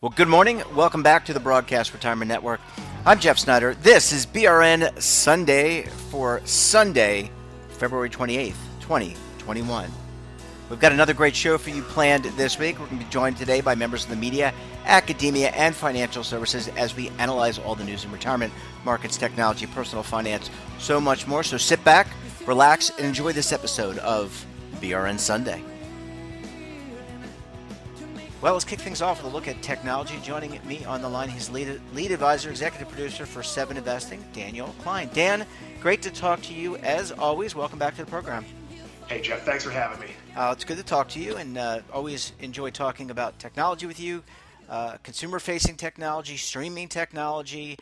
Well, good morning. Welcome back to the Broadcast Retirement Network. I'm Jeff Snyder. This is BRN Sunday for Sunday, February 28th, 2021. We've got another great show for you planned this week. We're going to be joined today by members of the media, academia, and financial services as we analyze all the news in retirement, markets, technology, personal finance, so much more. So sit back, relax, and enjoy this episode of BRN Sunday. Well, let's kick things off with a look at technology. Joining me on the line, he's lead advisor, executive producer for 7 Investing, Daniel Klein. Dan, great to talk to you as always. Welcome back to the program. Hey, Jeff. Thanks for having me. It's good to talk to you, and always enjoy talking about technology with you, consumer-facing technology, streaming technology,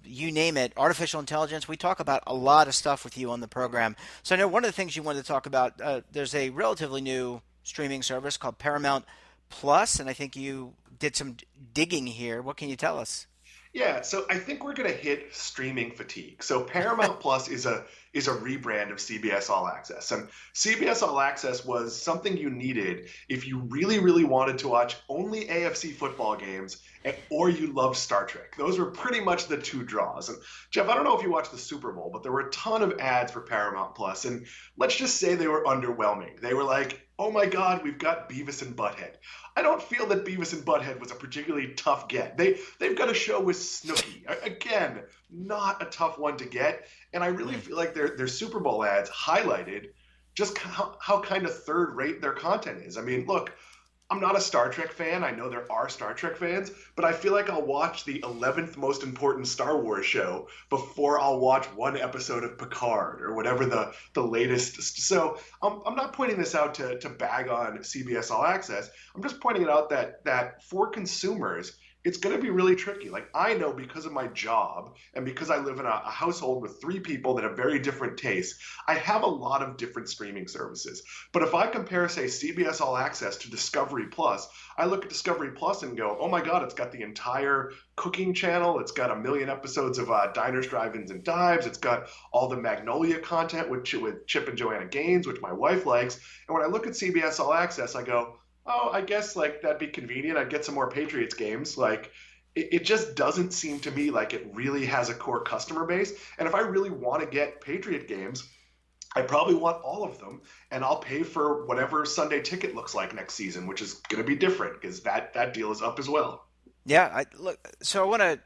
you name it, artificial intelligence. We talk about a lot of stuff with you on the program. So I know one of the things you wanted to talk about, there's a relatively new streaming service called Paramount Plus, and I think you did some digging here. What can you tell us? Yeah, so I think we're going to hit streaming fatigue. So Paramount Plus is a rebrand of CBS All Access. And CBS All Access was something you needed if you really, really wanted to watch only AFC football games or you loved Star Trek. Those were pretty much the two draws. And Jeff, I don't know if you watched the Super Bowl, but there were a ton of ads for Paramount Plus. And let's just say they were underwhelming. They were like, oh my God, we've got Beavis and Butthead. I don't feel that Beavis and Butthead was a particularly tough get. They've got a show with Snooki. Again, not a tough one to get. And I really feel like their Super Bowl ads highlighted just how kind of third rate their content is. I mean, look, I'm not a Star Trek fan. I know there are Star Trek fans, but I feel like I'll watch the 11th most important Star Wars show before I'll watch one episode of Picard or whatever the latest. So I'm not pointing this out to bag on CBS All Access. I'm just pointing it out that for consumers, it's going to be really tricky. Like, I know because of my job and because I live in a household with 3 people that have very different tastes, I have a lot of different streaming services. But if I compare, say, CBS All Access to Discovery Plus, I look at Discovery Plus and go, oh my God, it's got the entire cooking channel. It's got 1 million episodes of Diners, Drive-Ins, and Dives. It's got all the Magnolia content with Chip and Joanna Gaines, which my wife likes. And when I look at CBS All Access, I go, oh, I guess like that'd be convenient. I'd get some more Patriots games. Like it just doesn't seem to me like it really has a core customer base. And if I really want to get Patriot games, I probably want all of them, and I'll pay for whatever Sunday ticket looks like next season, which is going to be different because that deal is up as well. Yeah, so I want to,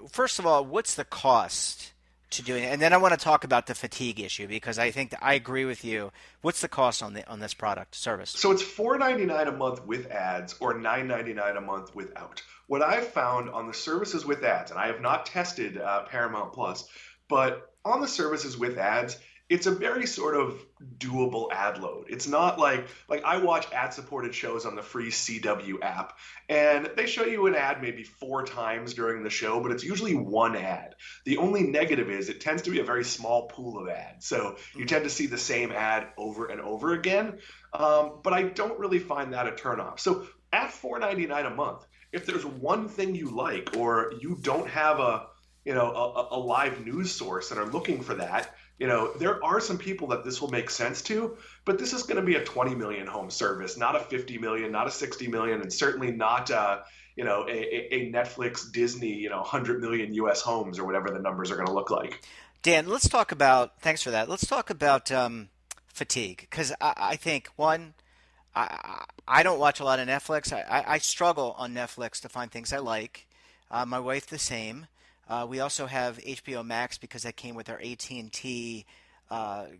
first of all, what's the cost to doing it? And then I want to talk about the fatigue issue because I think that I agree with you. What's the cost on this product service? So it's $4.99 a month with ads or $9.99 a month without. What I've found on the services with ads, and I have not tested Paramount Plus, but on the services with ads, it's a very sort of doable ad load. It's not like I watch ad-supported shows on the free CW app, and they show you an ad maybe 4 times during the show, but it's usually one ad. The only negative is it tends to be a very small pool of ads, so you tend to see the same ad over and over again, but I don't really find that a turnoff. So at $4.99 a month, if there's one thing you like or you don't have a live news source and are looking for that, there are some people that this will make sense to, but this is going to be a 20 million home service, not a 50 million, not a 60 million, and certainly not a Netflix, Disney, 100 million US homes or whatever the numbers are going to look like. Dan, thanks for that. Let's talk about fatigue, because I think, one, I don't watch a lot of Netflix. I struggle on Netflix to find things I like. My wife the same. We also have HBO Max because that came with our AT&T phone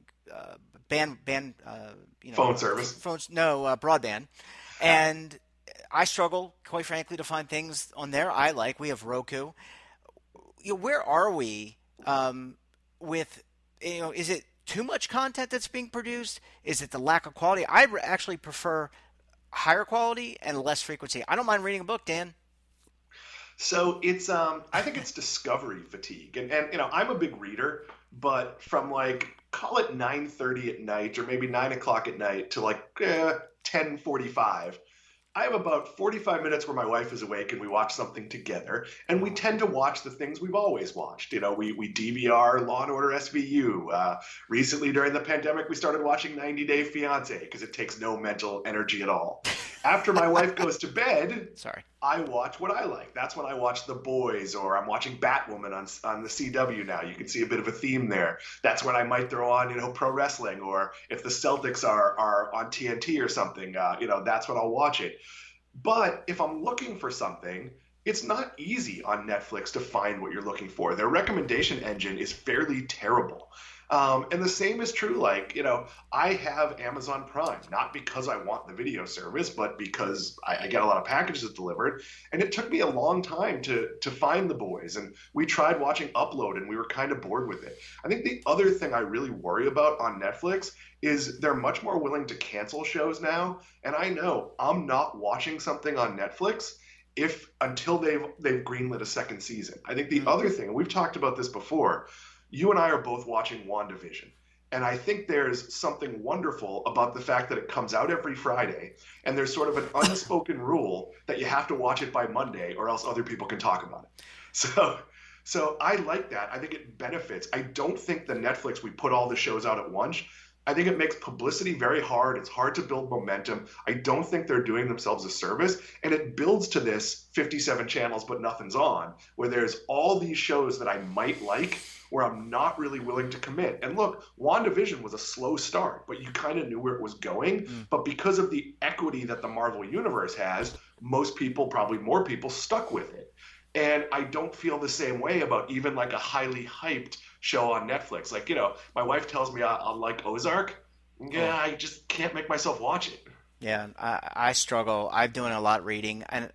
service. Broadband, and I struggle, quite frankly, to find things on there I like. We have Roku. Where are we with? Is it too much content that's being produced? Is it the lack of quality? I actually prefer higher quality and less frequency. I don't mind reading a book, Dan. So it's I think it's discovery fatigue, and I'm a big reader, but from call it 9:30 at night or maybe 9 o'clock at night to 10:45, I have about 45 minutes where my wife is awake and we watch something together, and we tend to watch the things we've always watched. We DVR Law and Order SVU. Recently during the pandemic, we started watching 90 Day Fiance because it takes no mental energy at all. After my wife goes to bed, Sorry. I watch what I like. That's when I watch The Boys, or I'm watching Batwoman on the CW now. You can see a bit of a theme there. That's when I might throw on, pro wrestling, or if the Celtics are on TNT or something, that's when I'll watch it. But if I'm looking for something, it's not easy on Netflix to find what you're looking for. Their recommendation engine is fairly terrible. And the same is true, I have Amazon Prime, not because I want the video service, but because I get a lot of packages delivered. And it took me a long time to find The Boys. And we tried watching Upload, and we were kind of bored with it. I think the other thing I really worry about on Netflix is they're much more willing to cancel shows now. And I know I'm not watching something on Netflix if until they've greenlit a second season. I think the other thing, and we've talked about this before, you and I are both watching WandaVision. And I think there's something wonderful about the fact that it comes out every Friday, and there's sort of an unspoken rule that you have to watch it by Monday, or else other people can talk about it. So I like that. I think it benefits. I don't think the Netflix, we put all the shows out at once. I think it makes publicity very hard. It's hard to build momentum. I don't think they're doing themselves a service. And it builds to this 57 channels, but nothing's on, where there's all these shows that I might like, where I'm not really willing to commit. And look, WandaVision was a slow start, but you kind of knew where it was going. But because of the equity that the Marvel Universe has, most people, probably more people, stuck with it. And I don't feel the same way about even like a highly hyped show on Netflix. My wife tells me I'll like Ozark. Yeah, I just can't make myself watch it. Yeah, I struggle. I'm doing a lot of reading, and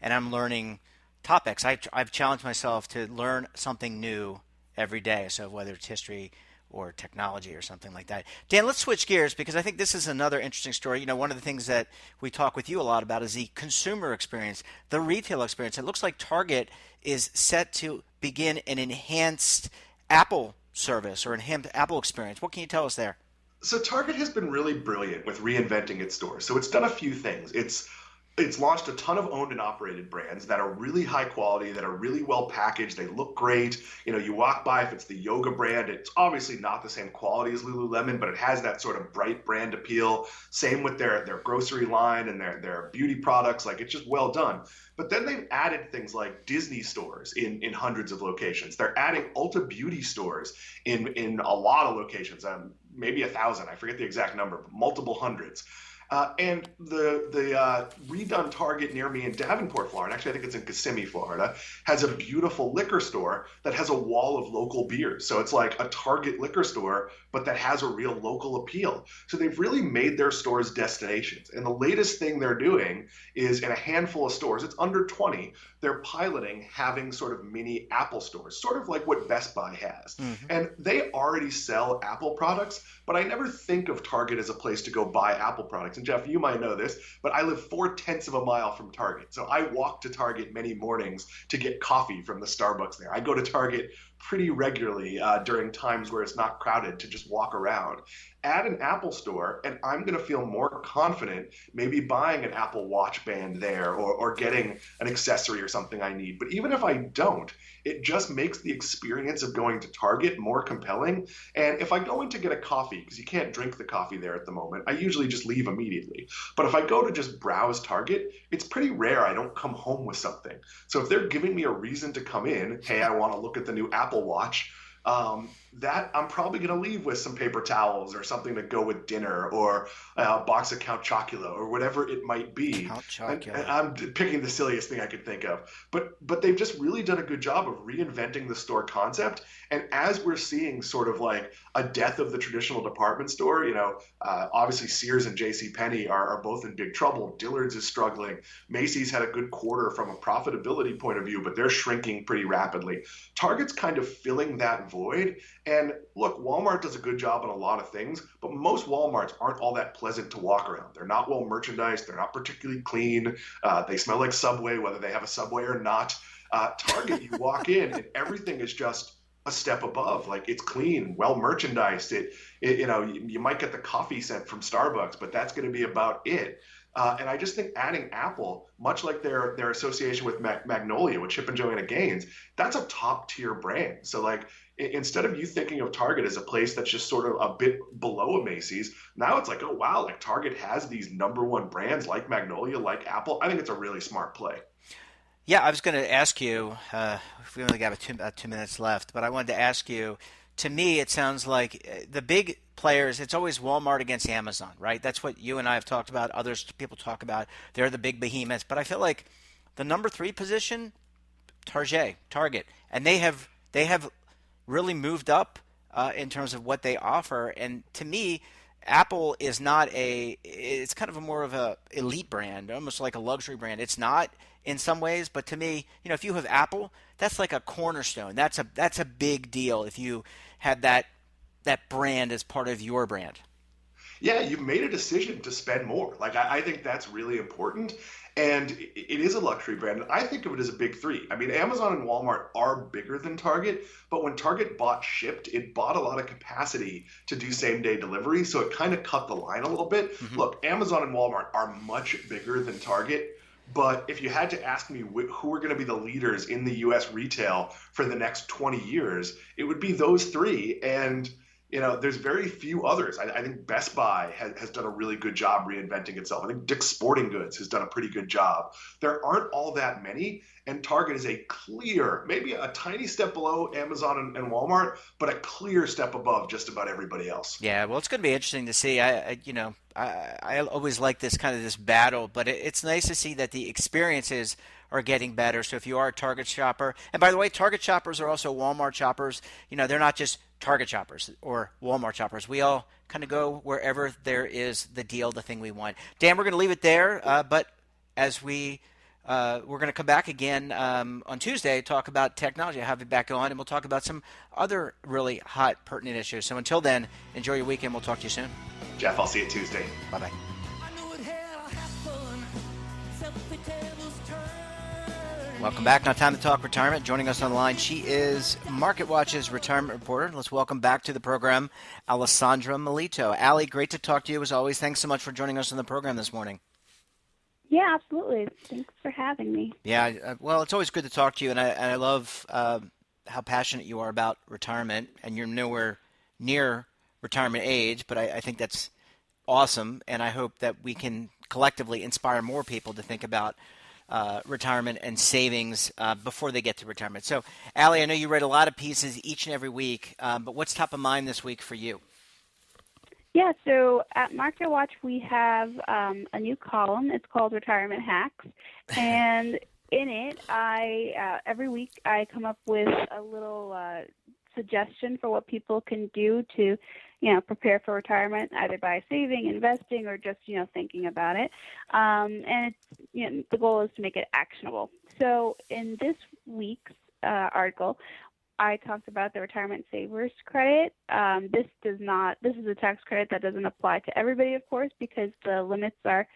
I'm learning topics. I've challenged myself to learn something new every day. So whether it's history or technology or something like that. Dan, let's switch gears because I think this is another interesting story. One of the things that we talk with you a lot about is the consumer experience, the retail experience. It looks like Target is set to begin an enhanced Apple service or enhanced Apple experience. What can you tell us there? So Target has been really brilliant with reinventing its stores. So it's done a few things. It's launched a ton of owned and operated brands that are really high quality, that are really well packaged. They look great. You walk by, if it's the yoga brand, it's obviously not the same quality as Lululemon, but it has that sort of bright brand appeal. Same with their grocery line and their beauty products. It's just well done. But then they've added things like Disney stores in hundreds of locations. They're adding Ulta Beauty stores in a lot of locations, maybe 1,000. I forget the exact number, but multiple hundreds. And the redone Target near me in Davenport, Florida, actually I think it's in Kissimmee, Florida, has a beautiful liquor store that has a wall of local beers. So it's like a Target liquor store, but that has a real local appeal. So they've really made their stores destinations. And the latest thing they're doing is in a handful of stores, it's under 20, they're piloting having sort of mini Apple stores, sort of like what Best Buy has. And they already sell Apple products, but I never think of Target as a place to go buy Apple products. And Jeff, you might know this, but I live 4/10 of a mile from Target. So I walk to Target many mornings to get coffee from the Starbucks there. I go to Target pretty regularly during times where it's not crowded to just walk around. Add an Apple store, and I'm going to feel more confident maybe buying an Apple Watch band there or getting an accessory or something I need. But even if I don't, it just makes the experience of going to Target more compelling. And if I go in to get a coffee, because you can't drink the coffee there at the moment, I usually just leave immediately. But if I go to just browse Target, it's pretty rare I don't come home with something. So if they're giving me a reason to come in, hey, I want to look at the new Apple Watch, that I'm probably going to leave with some paper towels or something to go with dinner, or a box of Count Chocula or whatever it might be. Count Chocula. And I'm picking the silliest thing I could think of. But they've just really done a good job of reinventing the store concept. And as we're seeing sort of like a death of the traditional department store, obviously Sears and JCPenney are both in big trouble. Dillard's is struggling. Macy's had a good quarter from a profitability point of view, but they're shrinking pretty rapidly. Target's kind of filling that void. And look, Walmart does a good job on a lot of things, but most Walmarts aren't all that pleasant to walk around. They're not well merchandised. They're not particularly clean. They smell like Subway, whether they have a Subway or not. Target, you walk in and everything is just a step above. Like, it's clean, well merchandised. You might get the coffee scent from Starbucks, but that's going to be about it. And I just think adding Apple, much like their association with Magnolia, with Chip and Joanna Gaines, that's a top tier brand. So instead of you thinking of Target as a place that's just sort of a bit below a Macy's, now it's like, oh wow, like Target has these number one brands like Magnolia, like Apple. I think it's a really smart play. Yeah, I was going to ask you, if we only got about 2 minutes left, but I wanted to ask you, to me, it sounds like the big players, it's always Walmart against Amazon, right? That's what you and I have talked about. Others people talk about. They're the big behemoths. But I feel like the number three position, Target, and they have really moved up in terms of what they offer. And to me, Apple is not it's kind of a more of a elite brand, almost like a luxury brand. It's not in some ways, but to me, if you have Apple, that's like a cornerstone. That's a big deal if you have that brand as part of your brand. Yeah, you've made a decision to spend more. Like I think that's really important. And it is a luxury brand. And I think of it as a big three. I mean, Amazon and Walmart are bigger than Target, but when Target bought Shipped, it bought a lot of capacity to do same day delivery. So it kind of cut the line a little bit. Hmm. Look, Amazon and Walmart are much bigger than Target. But if you had to ask me who are going to be the leaders in the US retail for the next 20 years, it would be those three. And there's very few others. I think Best Buy has done a really good job reinventing itself. I think Dick's Sporting Goods has done a pretty good job. There aren't all that many, and Target is a clear, maybe a tiny step below Amazon and Walmart, but a clear step above just about everybody else. Yeah, well, it's going to be interesting to see. I always like this battle, but it's nice to see that the experiences are getting better. So if you are a Target shopper, and by the way, Target shoppers are also Walmart shoppers. They're not just Target shoppers or Walmart shoppers. We all kind of go wherever there is the deal, the thing we want. Dan, we're going to leave it there. But as we're going to come back again on Tuesday, talk about technology. I'll have you back on, and we'll talk about some other really hot, pertinent issues. So until then, enjoy your weekend. We'll talk to you soon. Jeff, I'll see you Tuesday. Bye-bye. Welcome back. Now time to talk retirement. Joining us on the line, she is MarketWatch's retirement reporter. Let's welcome back to the program, Alessandra Melito. Allie, great to talk to you as always. Thanks so much for joining us on the program this morning. Yeah, absolutely. Thanks for having me. Yeah, well, it's always good to talk to you, and I love how passionate you are about retirement, and you're nowhere near retirement age, but I think that's awesome, and I hope that we can collectively inspire more people to think about retirement and savings before they get to retirement. So, Allie, I know you read a lot of pieces each and every week, but what's top of mind this week for you? Yeah, so at MarketWatch we have a new column. It's called Retirement Hacks, and in it, every week I come up with a little suggestion for what people can do to, prepare for retirement, either by saving, investing, or just, thinking about it. And it's, the goal is to make it actionable. So in this week's article, I talked about the retirement savers credit. This is a tax credit that doesn't apply to everybody, of course, because the limits are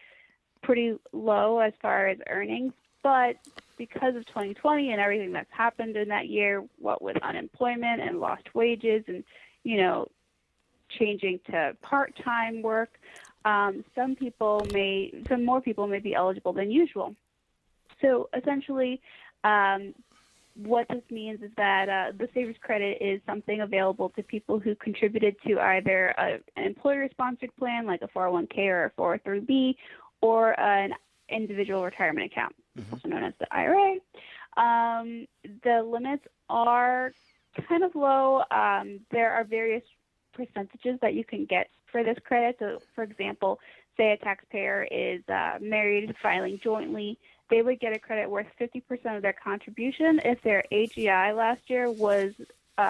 pretty low as far as earnings. But because of 2020 and everything that's happened in that year, what with unemployment and lost wages and, changing to part-time work, some more people may be eligible than usual. So essentially, what this means is that the Savers Credit is something available to people who contributed to either an employer-sponsored plan, like a 401k or a 403b, or an individual retirement account, also known as the IRA. The limits are kind of low. There are various percentages that you can get for this credit. So, for example, say a taxpayer is married, filing jointly, they would get a credit worth 50% of their contribution if their AGI last year was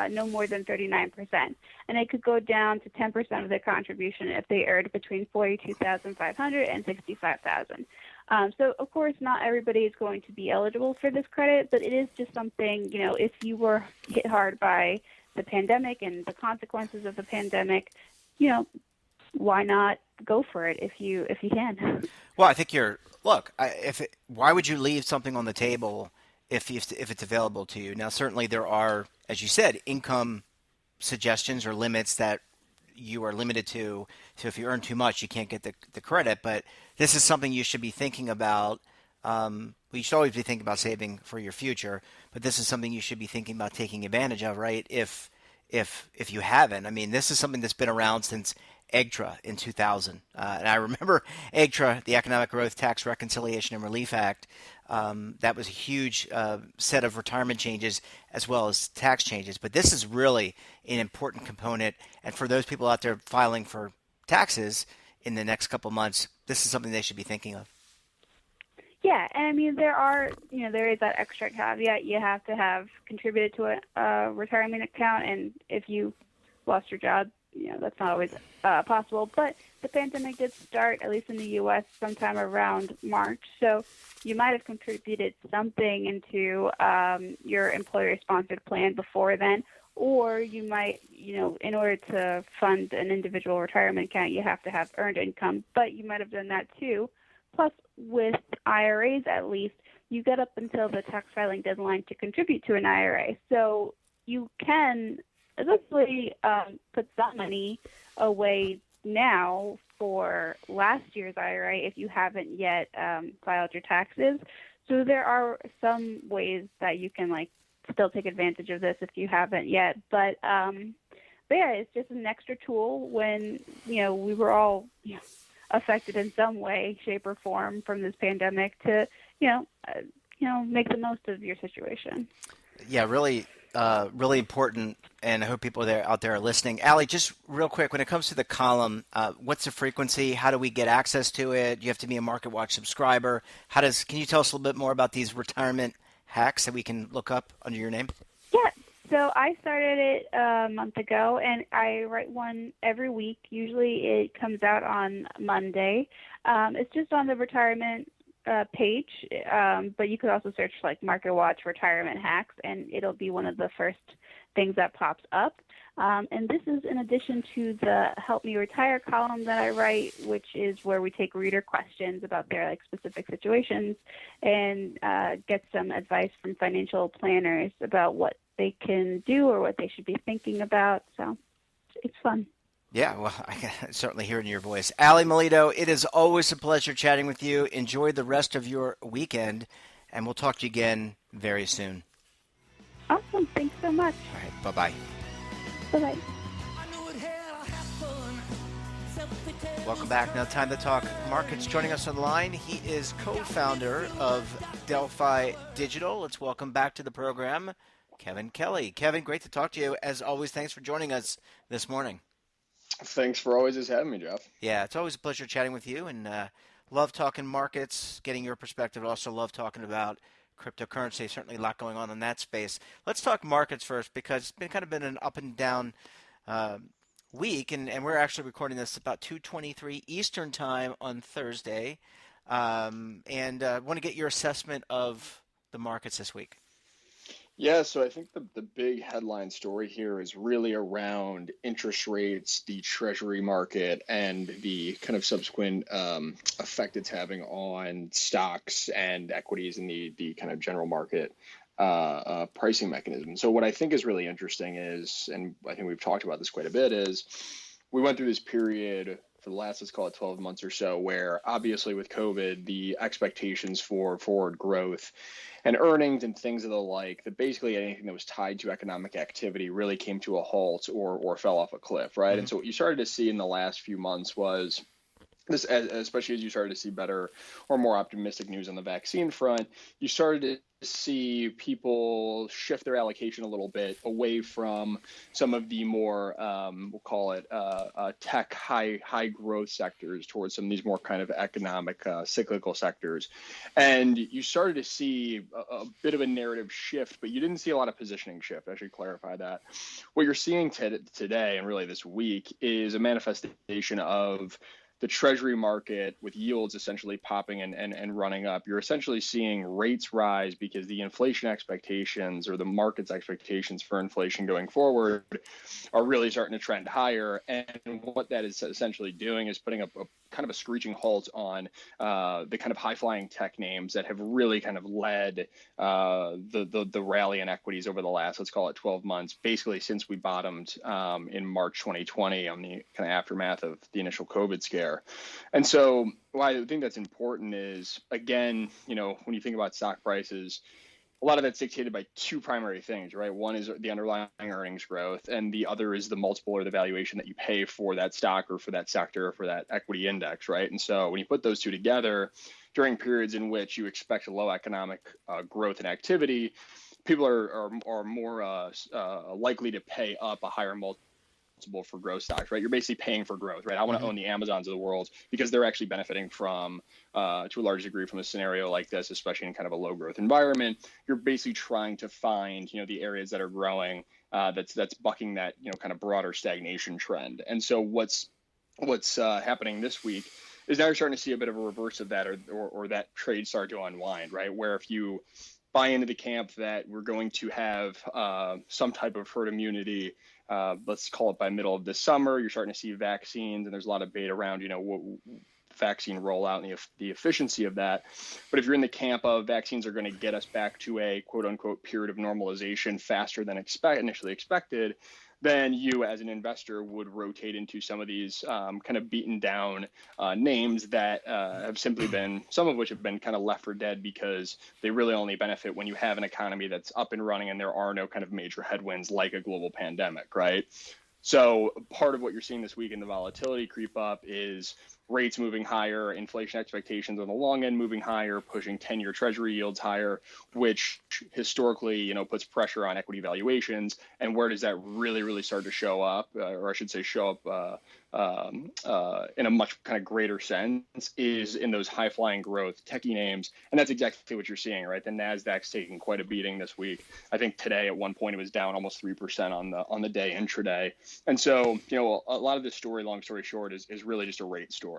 no more than 39%. And it could go down to 10% of their contribution if they earned between $42,500 and $65,000. So, of course, not everybody is going to be eligible for this credit, but it is just something, if you were hit hard by the pandemic and the consequences of the pandemic, why not go for it if you can? Well, I think why would you leave something on the table if it's available to you? Now, certainly there are, as you said, income suggestions or limits that you are limited to. So if you earn too much, you can't get the credit. But this is something you should be thinking about. You should always be thinking about saving for your future, but this is something you should be thinking about taking advantage of, right? If if you haven't. I mean, this is something that's been around since EGTRA in 2000. And I remember EGTRA, the Economic Growth Tax Reconciliation and Relief Act. That was a huge set of retirement changes as well as tax changes. But this is really an important component. And for those people out there filing for taxes in the next couple months, this is something they should be thinking of. Yeah, and I mean there is that extra caveat. You have to have contributed to a retirement account, and if you lost your job, that's not always possible. But the pandemic did start, at least in the U.S., sometime around March, so you might have contributed something into your employer-sponsored plan before then, or you might, in order to fund an individual retirement account, you have to have earned income, but you might have done that too. Plus, with IRAs at least, you get up until the tax filing deadline to contribute to an IRA. So you can essentially put some money away now for last year's IRA if you haven't yet filed your taxes. So there are some ways that you can still take advantage of this if you haven't yet. But yeah, it's just an extra tool when we were all affected in some way, shape, or form from this pandemic to make the most of your situation. Yeah, really important, and I hope people out there are listening. Allie, just real quick, when it comes to the column, what's the frequency? How do we get access to it? Do you have to be a MarketWatch subscriber? Can you tell us a little bit more about these retirement hacks that we can look up under your name? Yeah. So I started it a month ago, and I write one every week. Usually it comes out on Monday. It's just on the retirement page, but you could also search MarketWatch retirement hacks, and it'll be one of the first things that pops up. And this is in addition to the Help Me Retire column that I write, which is where we take reader questions about their specific situations and get some advice from financial planners about what they can do or what they should be thinking about. So it's fun. Yeah, well, I can certainly hear it in your voice. Allie Melito, it is always a pleasure chatting with you. Enjoy the rest of your weekend, and we'll talk to you again very soon. Awesome. Thanks so much. All right, bye-bye. Bye-bye. Welcome back. Now time to talk markets. Joining us online, he is co-founder of Delphi Digital. Let's welcome back to the program Kevin Kelly. Kevin, great to talk to you. As always, thanks for joining us this morning. Thanks for always just having me, Jeff. Yeah, it's always a pleasure chatting with you, and love talking markets, getting your perspective. Also love talking about cryptocurrency. Certainly a lot going on in that space. Let's talk markets first, because it's been an up and down week, and we're actually recording this about 2:23 Eastern time on Thursday, and want to get your assessment of the markets this week. Yeah, so I think the big headline story here is really around interest rates, the treasury market, and the kind of subsequent effect it's having on stocks and equities in the kind of general market pricing mechanism. So what I think is really interesting is, and I think we've talked about this quite a bit, is we went through this period for the last, let's call it 12 months or so, where obviously with COVID, the expectations for forward growth and earnings and things of the like, that basically anything that was tied to economic activity really came to a halt or fell off a cliff, right? Mm-hmm. And so what you started to see in the last few months was this, especially as you started to see better or more optimistic news on the vaccine front, you started to see people shift their allocation a little bit away from some of the more, we'll call it tech high growth sectors towards some of these more kind of economic cyclical sectors. And you started to see a bit of a narrative shift, but you didn't see a lot of positioning shift. I should clarify that. What you're seeing today and really this week is a manifestation of the treasury market with yields essentially popping and running up. You're essentially seeing rates rise because the inflation expectations or the market's expectations for inflation going forward are really starting to trend higher. And what that is essentially doing is putting up a kind of a screeching halt on the kind of high-flying tech names that have really kind of led the rally in equities over the last, let's call it 12 months, basically since we bottomed in March 2020 on the kind of aftermath of the initial COVID scare. And so why I think that's important is, again, when you think about stock prices, a lot of that's dictated by two primary things, right? One is the underlying earnings growth, and the other is the multiple or the valuation that you pay for that stock or for that sector or for that equity index, right? And so when you put those two together during periods in which you expect low economic growth and activity, people are more likely to pay up a higher multiple for growth stocks, right? You're basically paying for growth, right? I want to own the Amazons of the world because they're actually benefiting from, to a large degree, from a scenario like this, especially in kind of a low growth environment. You're basically trying to find, the areas that are growing, that's bucking that, kind of broader stagnation trend. And so what's happening this week is now you're starting to see a bit of a reverse of that, or that trade start to unwind, right? Where if you buy into the camp that we're going to have some type of herd immunity, let's call it by middle of this summer, you're starting to see vaccines, and there's a lot of debate around, what vaccine rollout and the efficiency of that. But if you're in the camp of vaccines are going to get us back to a quote unquote period of normalization faster than initially expected, then you as an investor would rotate into some of these kind of beaten down names that have simply been, some of which have been kind of left for dead because they really only benefit when you have an economy that's up and running and there are no kind of major headwinds like a global pandemic, right? So part of what you're seeing this week in the volatility creep up is rates moving higher, inflation expectations on the long end moving higher, pushing 10-year treasury yields higher, which historically, puts pressure on equity valuations. And where does that really, really start to show up, or I should say show up in a much kind of greater sense, is in those high-flying growth techie names. And that's exactly what you're seeing, right? The NASDAQ's taking quite a beating this week. I think today at one point it was down almost 3% on the day intraday. And so, a lot of this story, long story short, is really just a rate story.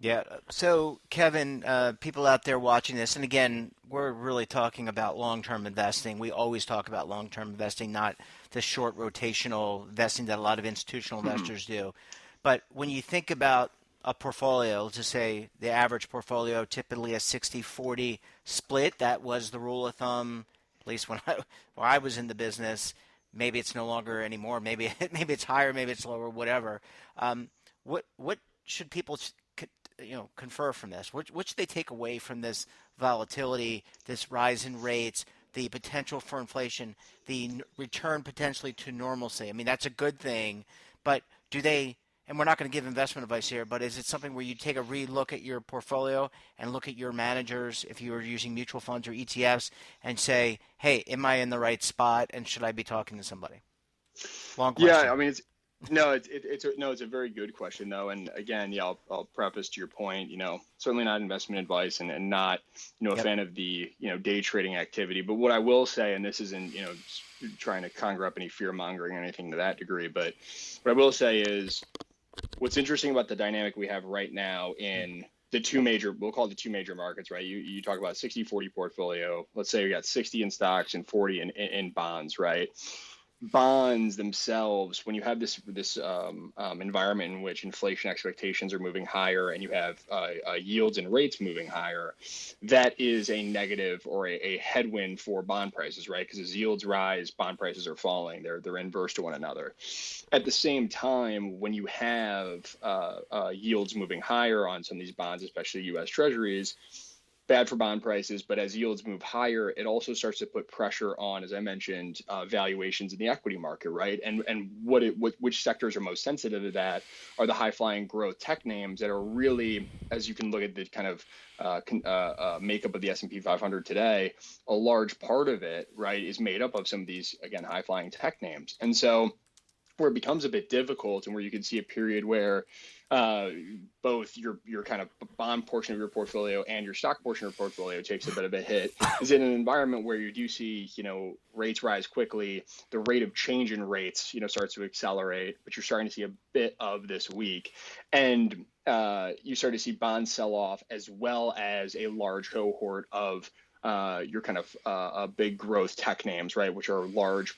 Yeah. So, Kevin, people out there watching this, and again, we're really talking about long-term investing. We always talk about long-term investing, not the short rotational investing that a lot of institutional investors do. But when you think about a portfolio, let's just say the average portfolio, typically a 60-40 split. That was the rule of thumb, at least when I was in the business. Maybe it's no longer anymore. Maybe it's higher, maybe it's lower, whatever. What should people confer from this? What should they take away from this volatility, this rise in rates, the potential for inflation, the return potentially to normalcy? I mean, that's a good thing, but do they, and we're not going to give investment advice here, but is it something where you take a re-look at your portfolio and look at your managers, if you were using mutual funds or ETFs, and say, hey, am I in the right spot, and should I be talking to somebody? Long question. Yeah, I mean, it's a very good question though, and again, I'll preface to your point, certainly not investment advice and not a fan of the day trading activity. But what I will say, and this isn't trying to conjure up any fear mongering or anything to that degree, but what I will say is what's interesting about the dynamic we have right now in the we'll call it the two major markets, right? You talk about 60-40 portfolio. Let's say we got 60 in stocks and 40 in bonds, right? Bonds themselves, when you have this environment in which inflation expectations are moving higher and you have yields and rates moving higher, that is a negative or a headwind for bond prices, right? Because as yields rise, bond prices are falling. They're inverse to one another. At the same time, when you have yields moving higher on some of these bonds, especially U.S. Treasuries, bad for bond prices, but as yields move higher, it also starts to put pressure on, as I mentioned, valuations in the equity market, right? And which sectors are most sensitive to that are the high-flying growth tech names that are really, as you can look at the kind of makeup of the S&P 500 today, a large part of it, right, is made up of some of these, again, high-flying tech names. And so where it becomes a bit difficult and where you can see a period where both your kind of bond portion of your portfolio and your stock portion of your portfolio takes a bit of a hit is in an environment where you do see, rates rise quickly, the rate of change in rates, starts to accelerate, but you're starting to see a bit of this week. And you start to see bonds sell off as well as a large cohort of your kind of big growth tech names, right, which are large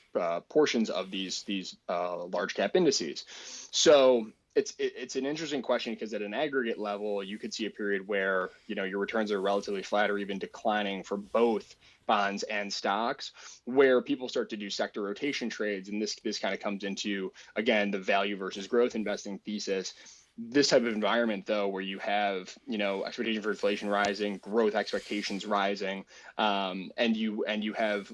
portions of these large cap indices. So it's an interesting question because at an aggregate level, you could see a period where your returns are relatively flat or even declining for both bonds and stocks, where people start to do sector rotation trades, and this kind of comes into, again, the value versus growth investing thesis. This type of environment, though, where you have, expectation for inflation rising, growth expectations rising, and you have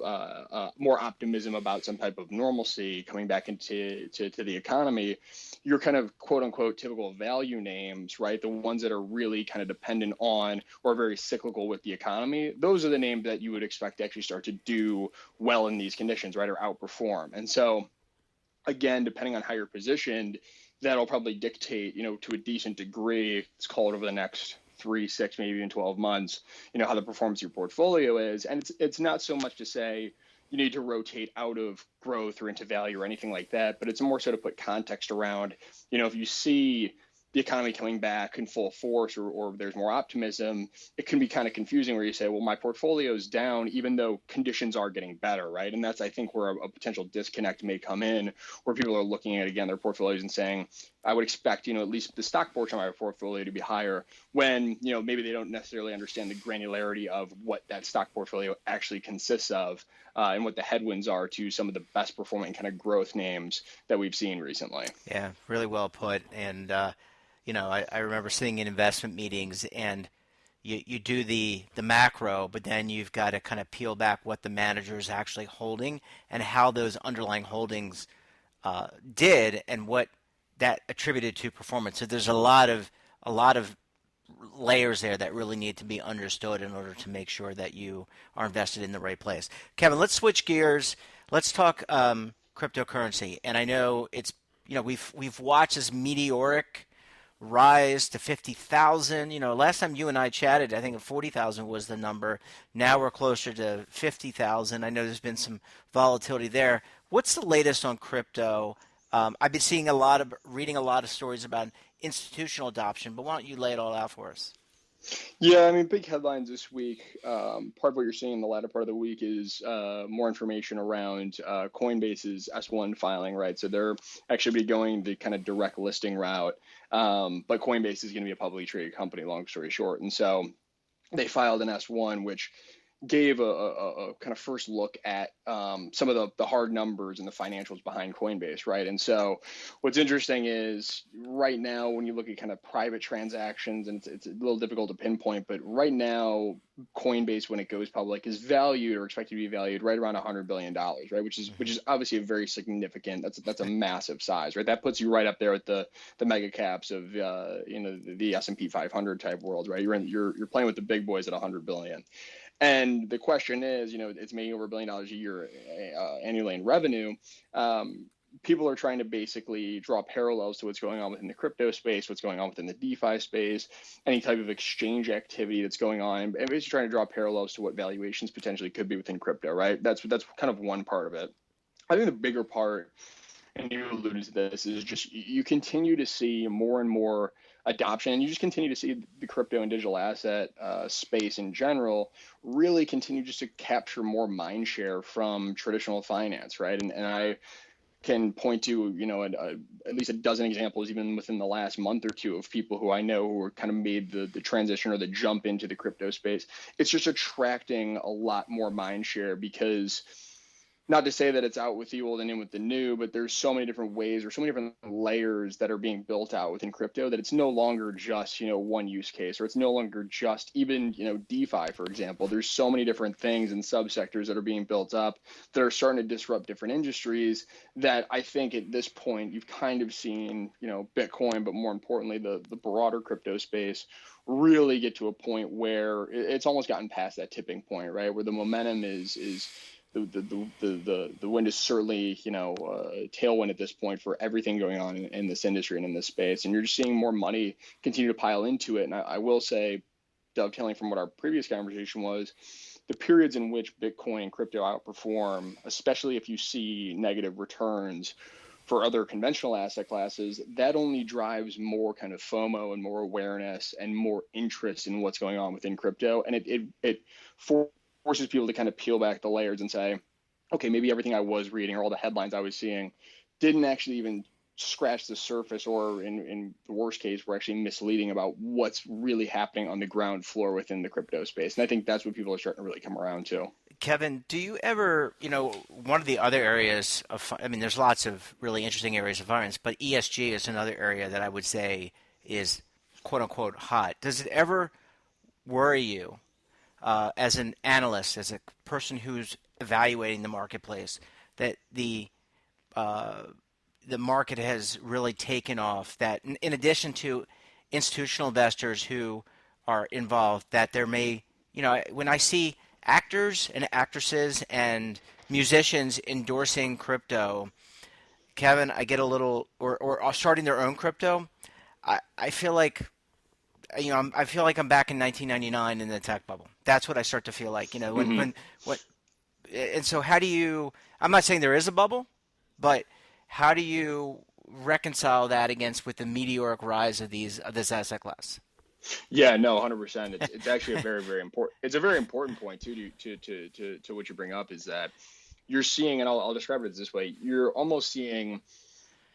more optimism about some type of normalcy coming back into the economy, your kind of quote unquote typical value names, right? The ones that are really kind of dependent on or very cyclical with the economy, those are the names that you would expect to actually start to do well in these conditions, right? Or outperform. And so, again, depending on how you're positioned, that'll probably dictate, to a decent degree, let's call it over the next 3, 6, maybe even 12 months, how the performance of your portfolio is. And it's not so much to say you need to rotate out of growth or into value or anything like that, but it's more so to put context around, if you see the economy coming back in full force, or there's more optimism, it can be kind of confusing where you say, well, my portfolio is down even though conditions are getting better, right? And that's, I think, where a potential disconnect may come in, where people are looking at, again, their portfolios and saying, I would expect, at least the stock portion of my portfolio to be higher, when, maybe they don't necessarily understand the granularity of what that stock portfolio actually consists of, and what the headwinds are to some of the best performing kind of growth names that we've seen recently. Yeah, really well put. And I remember sitting in investment meetings, and you do the macro, but then you've got to kind of peel back what the manager is actually holding and how those underlying holdings did and what that attributed to performance. So there's a lot of layers there that really need to be understood in order to make sure that you are invested in the right place. Kevin, let's switch gears. Let's talk cryptocurrency. And I know it's we've watched this meteoric rise to 50,000. Last time you and I chatted, I think 40,000 was the number. Now we're closer to 50,000. I know there's been some volatility there. What's the latest on crypto? I've been reading a lot of stories about institutional adoption, but why don't you lay it all out for us? Yeah, I mean, big headlines this week. Part of what you're seeing in the latter part of the week is more information around Coinbase's S1 filing, right? So they're actually be going the kind of direct listing route, but Coinbase is going to be a publicly traded company, long story short. And so they filed an S1, which gave a kind of first look at some of the hard numbers and the financials behind Coinbase, right? And so what's interesting is right now, when you look at kind of private transactions, and it's a little difficult to pinpoint, but right now, Coinbase, when it goes public, is valued or expected to be valued right around $100 billion, right? Which is obviously a very significant, that's a massive size, right? That puts you right up there with the mega caps of the S&P 500 type world, right? You're playing with the big boys at 100 billion. And the question is, it's making over $1 billion a year annually in revenue. People are trying to basically draw parallels to what's going on within the crypto space, what's going on within the DeFi space, any type of exchange activity that's going on, and basically trying to draw parallels to what valuations potentially could be within crypto, right? That's kind of one part of it. I think the bigger part, and you alluded to this, is just you continue to see more and more adoption, and you just continue to see the crypto and digital asset space in general really continue just to capture more mind share from traditional finance, right? And I can point to at least a dozen examples even within the last month or two of people who I know who are kind of made the transition or the jump into the crypto space. It's just attracting a lot more mind share because, not to say that it's out with the old and in with the new, but there's so many different ways or so many different layers that are being built out within crypto that it's no longer just, one use case, or it's no longer just even, DeFi, for example. There's so many different things and subsectors that are being built up that are starting to disrupt different industries that I think at this point you've kind of seen, Bitcoin, but more importantly, the broader crypto space really get to a point where it's almost gotten past that tipping point, right? Where the momentum is the wind is certainly, a tailwind at this point for everything going on in this industry and in this space. And you're just seeing more money continue to pile into it. And I will say, dovetailing from what our previous conversation was, the periods in which Bitcoin and crypto outperform, especially if you see negative returns for other conventional asset classes, that only drives more kind of FOMO and more awareness and more interest in what's going on within crypto. And it forces people to kind of peel back the layers and say, okay, maybe everything I was reading or all the headlines I was seeing didn't actually even scratch the surface, or in the worst case, were actually misleading about what's really happening on the ground floor within the crypto space. And I think that's what people are starting to really come around to. Kevin, do you ever, one of the other areas there's lots of really interesting areas of finance, but ESG is another area that I would say is quote unquote hot. Does it ever worry you as an analyst, as a person who's evaluating the marketplace, that the market has really taken off, that in addition to institutional investors who are involved, that there may, when I see actors and actresses and musicians endorsing crypto, Kevin, I get a little, or starting their own crypto, I feel like, I feel like I'm back in 1999 in the tech bubble. That's what I start to feel like, and so how do you, I'm not saying there is a bubble, but how do you reconcile that with the meteoric rise of this asset class? Yeah, no, 100%. It's actually a very, very important. It's a very important point too to what you bring up, is that you're seeing, and I'll describe it this way: you're almost seeing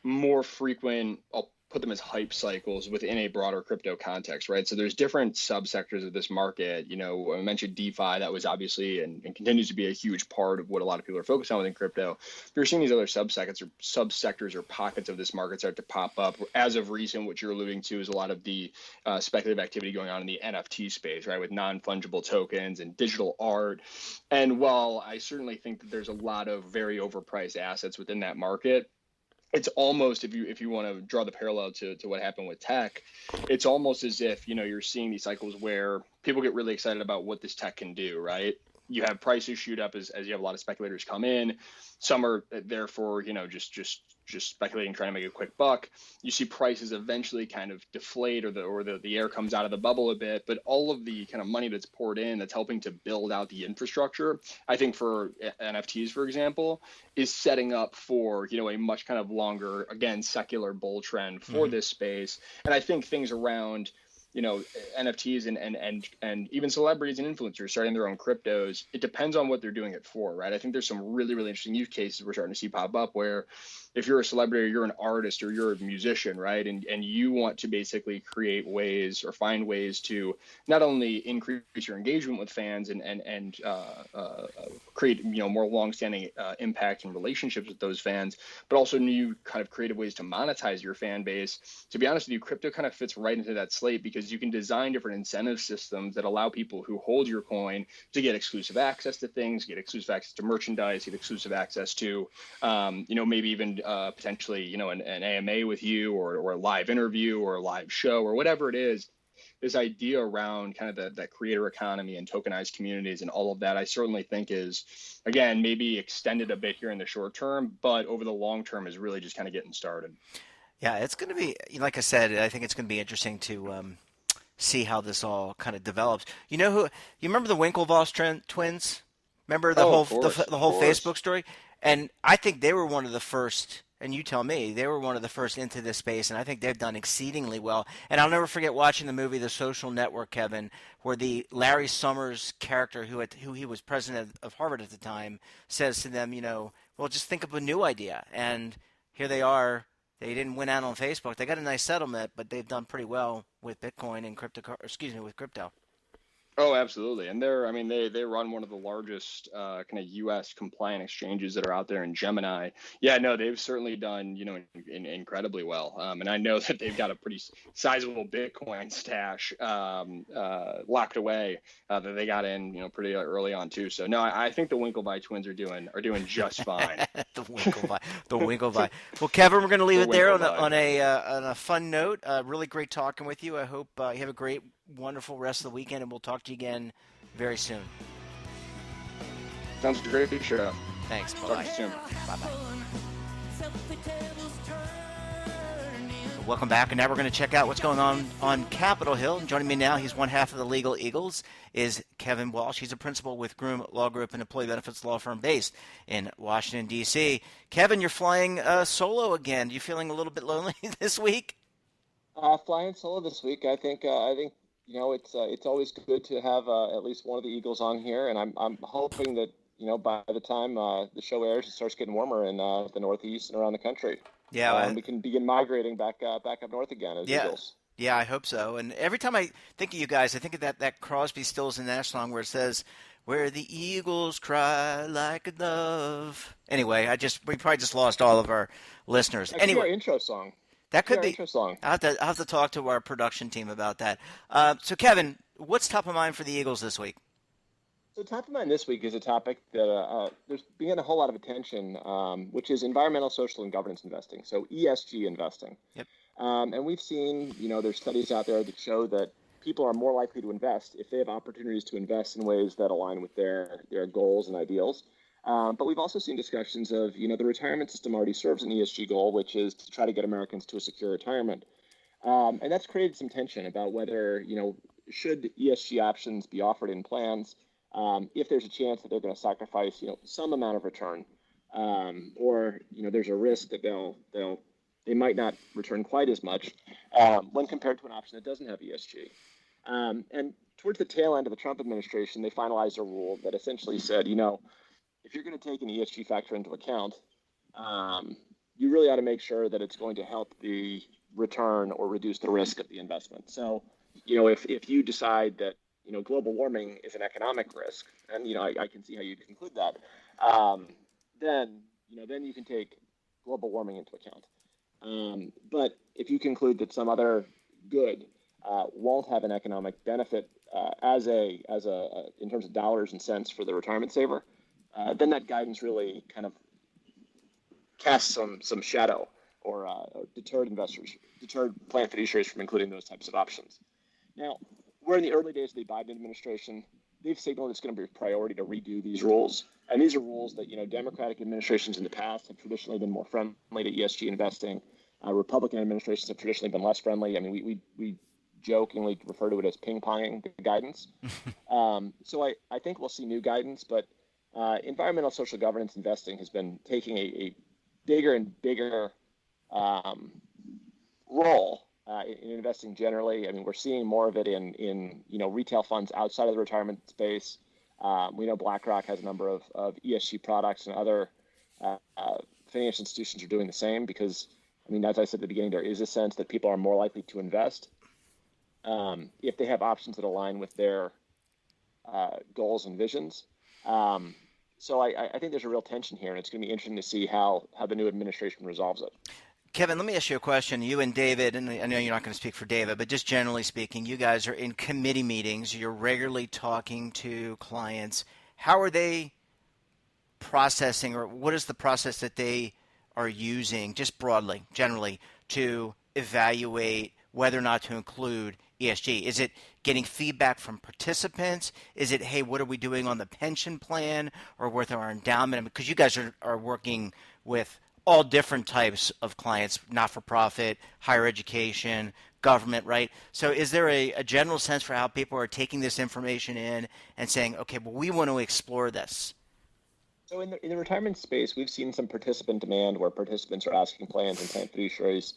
more frequent, I'll put them as hype cycles within a broader crypto context, right? So there's different subsectors of this market. I mentioned DeFi, that was obviously and continues to be a huge part of what a lot of people are focused on within crypto. You're seeing these other subsectors or pockets of this market start to pop up. As of recent, what you're alluding to is a lot of the speculative activity going on in the NFT space, right? With non-fungible tokens and digital art. And while I certainly think that there's a lot of very overpriced assets within that market, it's almost, if you want to draw the parallel to what happened with tech, it's almost as if, you're seeing these cycles where people get really excited about what this tech can do, right? You have prices shoot up as you have a lot of speculators come in. Some are therefore, just speculating, trying to make a quick buck. You see prices eventually kind of deflate, or the air comes out of the bubble a bit. But all of the kind of money that's poured in, that's helping to build out the infrastructure, I think for NFTs, for example, is setting up for, a much kind of longer, again, secular bull trend for this space. And I think things around, NFTs and even celebrities and influencers starting their own cryptos, it depends on what they're doing it for, right? I think there's some really, really interesting use cases we're starting to see pop up where if you're a celebrity or you're an artist or you're a musician, right, and you want to basically create ways or find ways to not only increase your engagement with fans and create, more longstanding impact and relationships with those fans, but also new kind of creative ways to monetize your fan base. To be honest with you, crypto kind of fits right into that slate, because you can design different incentive systems that allow people who hold your coin to get exclusive access to things, get exclusive access to merchandise, get exclusive access to, maybe even potentially, an AMA with you, or a live interview or a live show or whatever it is. This idea around kind of that creator economy and tokenized communities and all of that, I certainly think is, again, maybe extended a bit here in the short term, but over the long term is really just kind of getting started. Yeah, it's going to be, like I said, I think it's going to be interesting to see how this all kind of develops. You remember the Winklevoss twins? Remember the whole Facebook story? And I think they were one of the first, and you tell me, they were one of the first into this space, and I think they've done exceedingly well. And I'll never forget watching the movie The Social Network, Kevin, where the Larry Summers character, who he was president of Harvard at the time, says to them, well, just think of a new idea. And here they are. They didn't win out on Facebook. They got a nice settlement, but they've done pretty well with Bitcoin and with crypto. Oh, absolutely. And they run one of the largest kind of U.S. compliant exchanges that are out there in Gemini. Yeah, no, they've certainly done, incredibly well. And I know that they've got a pretty sizable Bitcoin stash locked away that they got in, pretty early on too. So no, I think the Winklevi twins are doing just fine. the Winklevi. Well, Kevin, we're going to leave it there on a fun note. Really great talking with you. I hope you have a great, wonderful rest of the weekend, and we'll talk to you again very soon. Sounds great. Sure. Thanks. Bye. Talk to you soon. Bye. Welcome back, and now we're going to check out what's going on Capitol Hill. And joining me now, he's one half of the Legal Eagles, is Kevin Walsh. He's a principal with Groom Law Group, an employee benefits law firm based in Washington, D.C. Kevin, you're flying solo again. You feeling a little bit lonely this week? Flying solo this week. I think it's always good to have at least one of the Eagles on here, and I'm hoping that by the time the show airs, it starts getting warmer in the Northeast and around the country. Yeah, we can begin migrating back up north again as Eagles. Yeah, I hope so. And every time I think of you guys, I think of that Crosby, Stills and Nash song where it says, "Where the Eagles cry like a dove." Anyway, we probably just lost all of our listeners. That's our intro song. That could our be. intro song. I'll have to talk to our production team about that. So, Kevin, what's top of mind for the Eagles this week? So top of mind this week is a topic that there's been a whole lot of attention, which is environmental, social, and governance investing. So ESG investing. Yep. And we've seen, there's studies out there that show that people are more likely to invest if they have opportunities to invest in ways that align with their goals and ideals. But we've also seen discussions of, the retirement system already serves an ESG goal, which is to try to get Americans to a secure retirement. And that's created some tension about whether, should ESG options be offered in plans if there's a chance that they're going to sacrifice, some amount of return, or, there's a risk that they might not return quite as much when compared to an option that doesn't have ESG. And towards the tail end of the Trump administration, they finalized a rule that essentially said, if you're going to take an ESG factor into account, you really ought to make sure that it's going to help the return or reduce the risk of the investment. So, if you decide that, global warming is an economic risk, and, I can see how you'd conclude that, then you can take global warming into account. But if you conclude that some other good won't have an economic benefit as a in terms of dollars and cents for the retirement saver, then that guidance really kind of casts some shadow or deterred plan fiduciaries from including those types of options. Now, we're in the early days of the Biden administration. They've signaled it's going to be a priority to redo these rules. And these are rules that, Democratic administrations in the past have traditionally been more friendly to ESG investing. Republican administrations have traditionally been less friendly. I mean, we jokingly refer to it as ping-ponging the guidance. So I think we'll see new guidance, but environmental social governance investing has been taking a bigger and bigger role in investing generally. I mean, we're seeing more of it in retail funds outside of the retirement space. We know BlackRock has a number of ESG products, and other financial institutions are doing the same because, as I said at the beginning, there is a sense that people are more likely to invest if they have options that align with their goals and visions. So I think there's a real tension here, and it's going to be interesting to see how the new administration resolves it. Kevin, let me ask you a question. You and David, and I know you're not going to speak for David, but just generally speaking, you guys are in committee meetings. You're regularly talking to clients. How are they processing, or what is the process that they are using, just broadly, generally, to evaluate whether or not to include ESG? Is it getting feedback from participants? Is it, hey, what are we doing on the pension plan or with our endowment? Because you guys are working with all different types of clients, not-for-profit, higher education, government, right? So is there a general sense for how people are taking this information in and saying, okay, well, we want to explore this? So in the retirement space, we've seen some participant demand where participants are asking plans and plan fiduciaries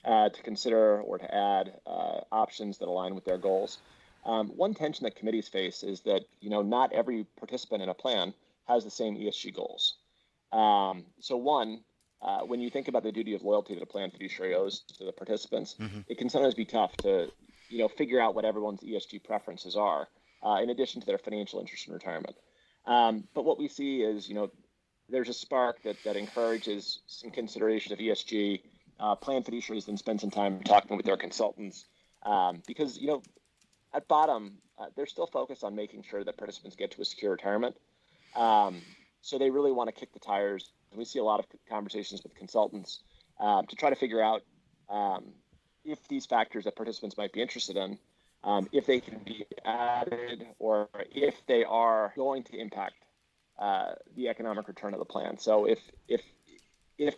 to consider or to add options that align with their goals. One tension that committees face is that, not every participant in a plan has the same ESG goals. So one, when you think about the duty of loyalty that a plan fiduciary owes to the participants, it can sometimes be tough to, figure out what everyone's ESG preferences are, in addition to their financial interest in retirement. But what we see is, there's a spark that encourages some consideration of ESG. Plan fiduciaries then spend some time talking with their consultants because, at bottom, they're still focused on making sure that participants get to a secure retirement. So they really want to kick the tires. And we see a lot of conversations with consultants to try to figure out if these factors that participants might be interested in, if they can be added or if they are going to impact the economic return of the plan. So if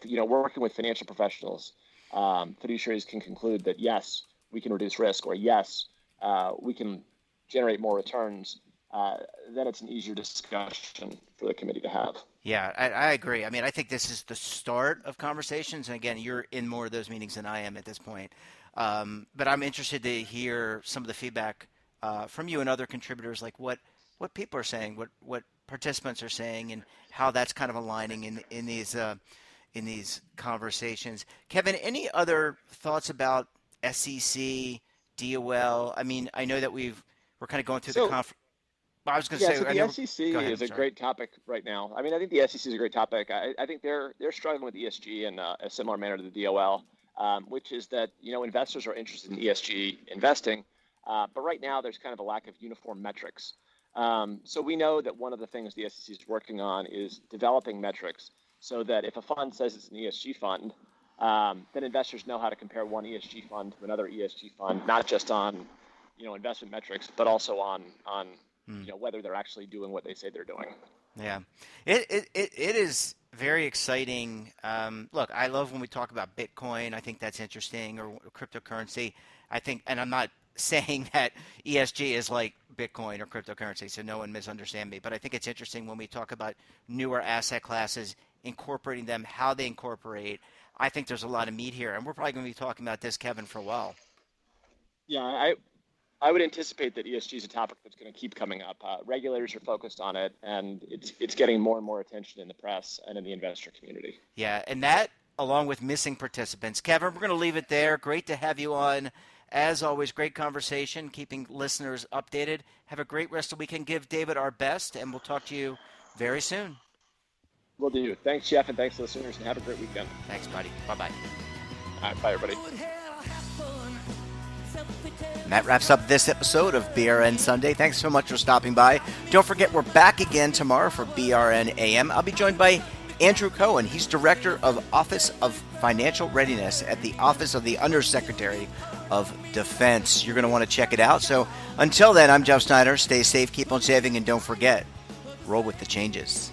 working with financial professionals, fiduciaries can conclude that, yes, we can reduce risk, or yes, we can generate more returns, then it's an easier discussion for the committee to have. Yeah, I agree. I think this is the start of conversations. And again, you're in more of those meetings than I am at this point. But I'm interested to hear some of the feedback from you and other contributors, like what people are saying, what participants are saying, and how that's kind of aligning in these conversations. Kevin, any other thoughts about SEC, DOL? I know that we're kind of going through the conference. I was going to say, so the SEC is a great topic right now. I think the SEC is a great topic. I think they're struggling with ESG in a similar manner to the DOL. which is that, investors are interested in ESG investing, but right now there's kind of a lack of uniform metrics. So we know that one of the things the SEC is working on is developing metrics so that if a fund says it's an ESG fund, then investors know how to compare one ESG fund to another ESG fund, not just on, investment metrics, but also on whether they're actually doing what they say they're doing. Yeah, it is very exciting. Look, I love when we talk about Bitcoin. I think that's interesting, or cryptocurrency. I think, and I'm not saying that ESG is like Bitcoin or cryptocurrency, so no one misunderstand me. But I think it's interesting when we talk about newer asset classes, incorporating them, how they incorporate. I think there's a lot of meat here, and we're probably going to be talking about this, Kevin, for a while. Yeah, I would anticipate that ESG is a topic that's going to keep coming up. Regulators are focused on it, and it's getting more and more attention in the press and in the investor community. Yeah, and that, along with missing participants. Kevin, we're going to leave it there. Great to have you on. As always, great conversation, keeping listeners updated. Have a great rest of the weekend. Give David our best, and we'll talk to you very soon. Will do. Thanks, Jeff, and thanks, listeners, and have a great weekend. Thanks, buddy. Bye-bye. All right, bye, everybody. And that wraps up this episode of BRN Sunday. Thanks so much for stopping by. Don't forget, we're back again tomorrow for BRN AM. I'll be joined by Andrew Cohen. He's Director of Office of Financial Readiness at the Office of the Undersecretary of Defense. You're going to want to check it out. So until then, I'm Jeff Snyder. Stay safe, keep on saving, and don't forget, roll with the changes.